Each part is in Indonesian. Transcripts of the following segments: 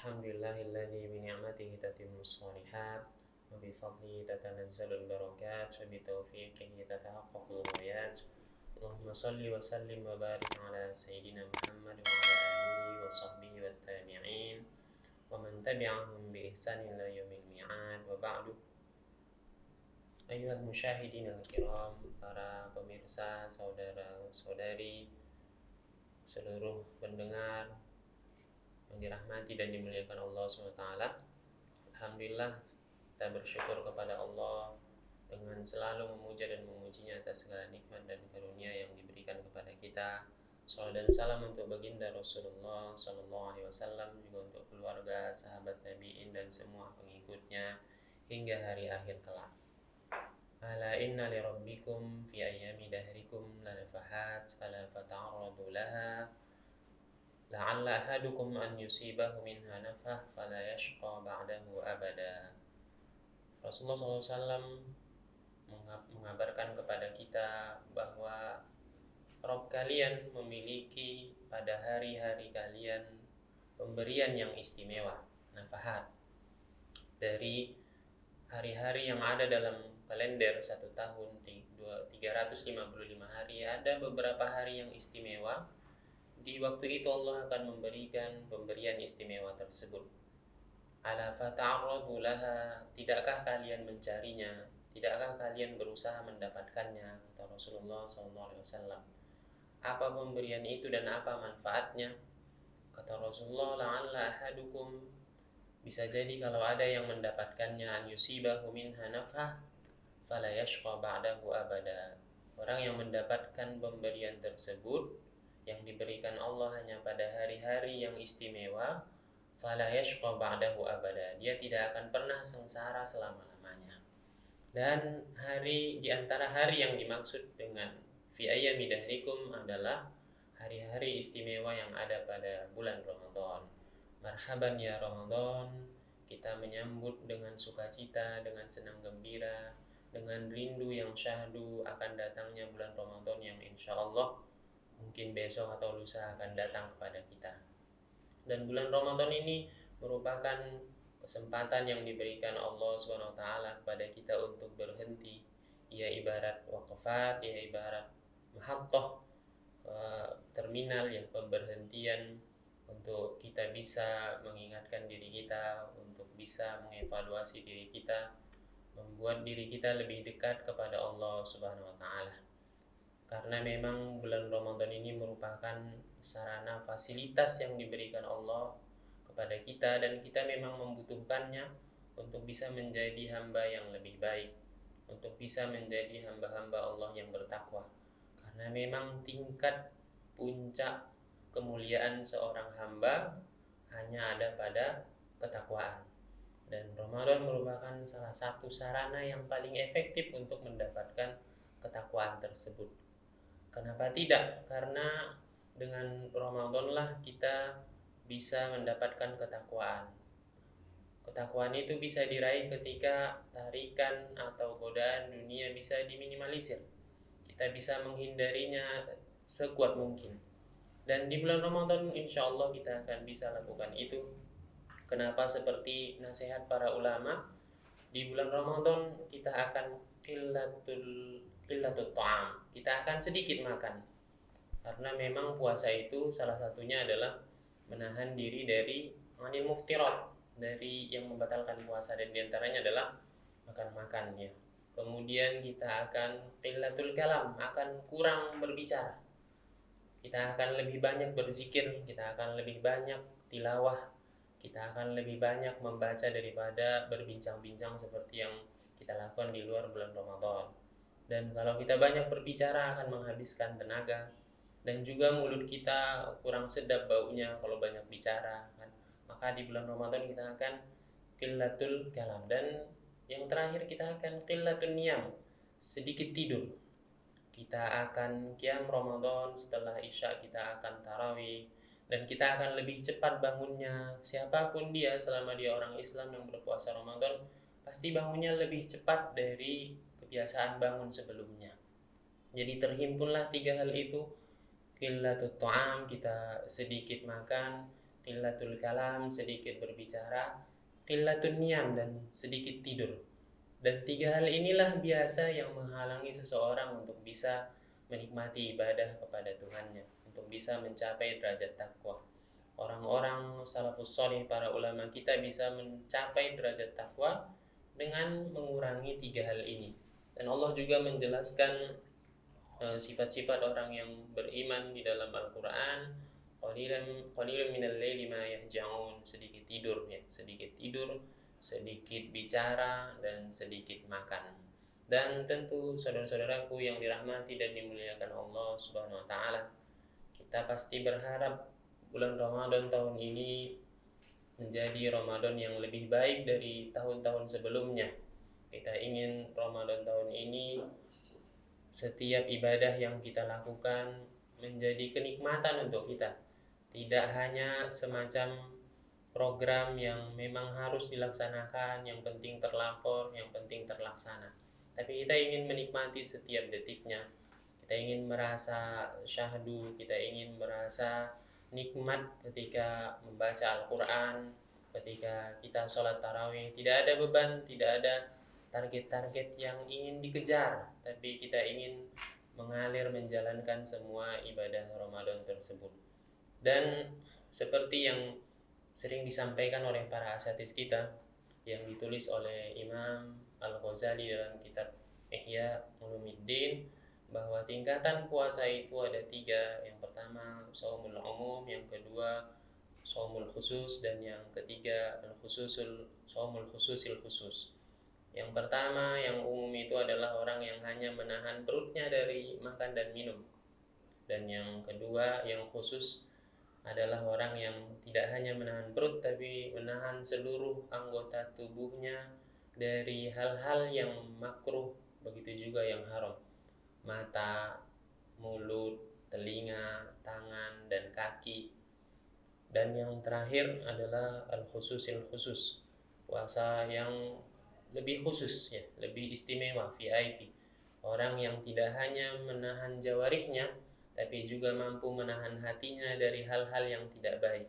Alhamdulillahilladzi bi ni'matihi tatimmus shalihat wa bi fadlihi tatanazzalul barakat wa bi taufiqihi tatahaqqaqul ghayat. Allahumma shalli wa sallim wa barik ala sayyidina Muhammad wa ala alihi wa sahbihi wat tabi'in wa man tabi'ahum bi ihsan ila yaumil mi'ad wa ba'du. Ayyuhal musyahidin al-kiram, para pemirsa, saudara-saudari, seluruh pendengar yang dirahmati dan dimuliakan Allah SWT. Alhamdulillah, kita bersyukur kepada Allah dengan selalu memuja dan memujinya atas segala nikmat dan karunia yang diberikan kepada kita. Salawat dan salam untuk baginda Rasulullah SAW, juga untuk keluarga, sahabat tabi'in dan semua pengikutnya hingga hari akhir kelak. Ala inna li rabbikum fi ayyami dahrikum lanafahat fala fata'arradu laha la'alla ahadukum an yusibahu minha nafah fala yashqa ba'dahu abada. Rasulullah SAW mengabarkan kepada kita bahwa Rabb kalian memiliki pada hari-hari kalian pemberian yang istimewa, nafahat, dari hari-hari yang ada dalam kalender 1 tahun 355 hari. Ada beberapa hari yang istimewa. Di waktu itu Allah akan memberikan pemberian istimewa tersebut. Ala fata'arradu laha, tidakkah kalian mencarinya? Tidakkah kalian berusaha mendapatkannya? Kata Rasulullah SAW. Apa pemberian itu dan apa manfaatnya? Kata Rasulullah, la'alla ahadukum, bisa jadi kalau ada yang mendapatkannya, an yusibahu minha nafah fala yashqa ba'dahu abada. Orang yang mendapatkan pemberian tersebut yang diberikan Allah hanya pada hari-hari yang istimewa, fala yashqa ba'dahu abada, dia tidak akan pernah sengsara selama-lamanya. Dan hari di antara hari yang dimaksud dengan fi ayyami dahrikum adalah hari-hari istimewa yang ada pada bulan Ramadan. Marhaban ya Ramadan, kita menyambut dengan sukacita, dengan senang gembira, dengan rindu yang syahdu akan datangnya bulan Ramadan yang insya Allah mungkin besok atau lusa akan datang kepada kita. Dan bulan Ramadan ini merupakan kesempatan yang diberikan Allah SWT kepada kita untuk berhenti. Ia ibarat waqafat, ia ibarat muhattah, terminal yang pemberhentian untuk kita bisa mengingatkan diri kita, untuk bisa mengevaluasi diri kita, membuat diri kita lebih dekat kepada Allah Subhanahu wa taala. Karena memang bulan Ramadan ini merupakan sarana fasilitas yang diberikan Allah kepada kita, dan kita memang membutuhkannya untuk bisa menjadi hamba yang lebih baik, untuk bisa menjadi hamba-hamba Allah yang bertakwa. Karena memang tingkat puncak kemuliaan seorang hamba hanya ada pada ketakwaan. Dan Ramadan merupakan salah satu sarana yang paling efektif untuk mendapatkan ketakwaan tersebut. Kenapa tidak? Karena dengan Ramadanlah kita bisa mendapatkan ketakwaan. Ketakwaan itu bisa diraih ketika tarikan atau godaan dunia bisa diminimalisir. Kita bisa menghindarinya sekuat mungkin. Dan di bulan Ramadan insya Allah kita akan bisa lakukan itu. Kenapa? Seperti nasihat para ulama, di bulan Ramadan kita akan qillatul ta'am, kita akan sedikit makan. Karena memang puasa itu salah satunya adalah menahan diri dari anil muftirat, dari yang membatalkan puasa, dan diantaranya adalah makan-makan ya. Kemudian kita akan qillatul kalam, akan kurang berbicara. Kita akan lebih banyak berzikir, kita akan lebih banyak tilawah, kita akan lebih banyak membaca daripada berbincang-bincang seperti yang kita lakukan di luar bulan Ramadan. Dan kalau kita banyak berbicara akan menghabiskan tenaga, dan juga mulut kita kurang sedap baunya kalau banyak bicara kan. Maka di bulan Ramadan kita akan qillatul kalam, dan yang terakhir kita akan qillatul niyam, sedikit tidur. Kita akan qiyam Ramadan, setelah Isya kita akan tarawih, dan kita akan lebih cepat bangunnya. Siapapun dia, selama dia orang Islam yang berpuasa Ramadan, pasti bangunnya lebih cepat dari kebiasaan bangun sebelumnya. Jadi terhimpunlah 3 hal itu. Qillatut ta'am, kita sedikit makan. qillatul kalam, sedikit berbicara, qillatul niyam, dan sedikit tidur. Dan 3 hal inilah biasa yang menghalangi seseorang untuk bisa menikmati ibadah kepada Tuhannya, untuk bisa mencapai derajat takwa. Orang-orang salafus salih, para ulama kita, bisa mencapai derajat takwa dengan mengurangi 3 hal ini. Dan Allah juga menjelaskan sifat-sifat orang yang beriman di dalam Al-Quran. Qalilan minal laili ma yahja'un, sedikit tidur ya, sedikit tidur, sedikit bicara, dan sedikit makan. Dan tentu saudara-saudaraku yang dirahmati dan dimuliakan Allah Subhanahu wa taala, kita pasti berharap bulan Ramadan tahun ini menjadi Ramadan yang lebih baik dari tahun-tahun sebelumnya. Kita ingin Ramadan tahun ini setiap ibadah yang kita lakukan menjadi kenikmatan untuk kita, tidak hanya semacam program yang memang harus dilaksanakan, yang penting terlapor, yang penting terlaksana. Tapi kita ingin menikmati setiap detiknya. Kita ingin merasa syahdu, kita ingin merasa nikmat ketika membaca Al-Quran, ketika kita sholat tarawih. Tidak ada beban, tidak ada target-target yang ingin dikejar, tapi kita ingin mengalir menjalankan semua ibadah Ramadan tersebut. Dan seperti yang sering disampaikan oleh para asatidz kita, yang ditulis oleh Imam Al-Ghazali dalam kitab Ihya Ulumuddin, bahwa tingkatan puasa itu ada 3. Yang pertama shaumul umum, yang kedua shaumul khusus, dan yang ketiga shaumul khususil khusus. Yang pertama, yang umum itu adalah orang yang hanya menahan perutnya dari makan dan minum. Dan yang kedua, yang khusus, adalah orang yang tidak hanya menahan perut, tapi menahan seluruh anggota tubuhnya dari hal-hal yang makruh, begitu juga yang haram. Mata, mulut, telinga, tangan, dan kaki. Dan yang terakhir adalah al-khususil khusus, puasa yang lebih khusus ya, lebih istimewa, VIP. Orang yang tidak hanya menahan jawarihnya, tapi juga mampu menahan hatinya dari hal-hal yang tidak baik.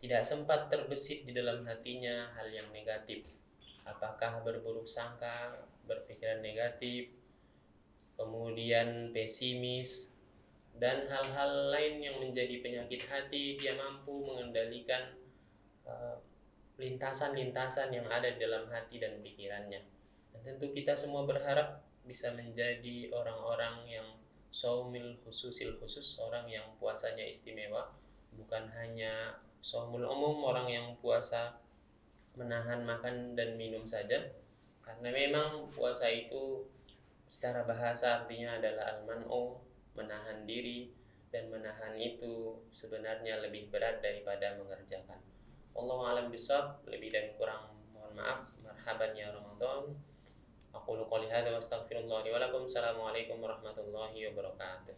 Tidak sempat terbesit di dalam hatinya hal yang negatif. Apakah berburuk sangka, berpikiran negatif, kemudian pesimis, dan hal-hal lain yang menjadi penyakit hati. Dia mampu mengendalikan lintasan-lintasan yang ada di dalam hati dan pikirannya. Dan tentu kita semua berharap bisa menjadi orang-orang yang shaumil khususil khusus, orang yang puasanya istimewa, bukan hanya shaumul umum, orang yang puasa menahan makan dan minum saja. Karena memang puasa itu secara bahasa artinya adalah al-man'u, menahan diri, dan menahan itu sebenarnya lebih berat daripada mengerjakan. Wallahu a'lam bishawab, lebih dan kurang mohon maaf. Marhaban ya Ramadan. Aqulu qouli hadza wa astaghfirullah li wa lakum. Assalamualaikum warahmatullahi wabarakatuh.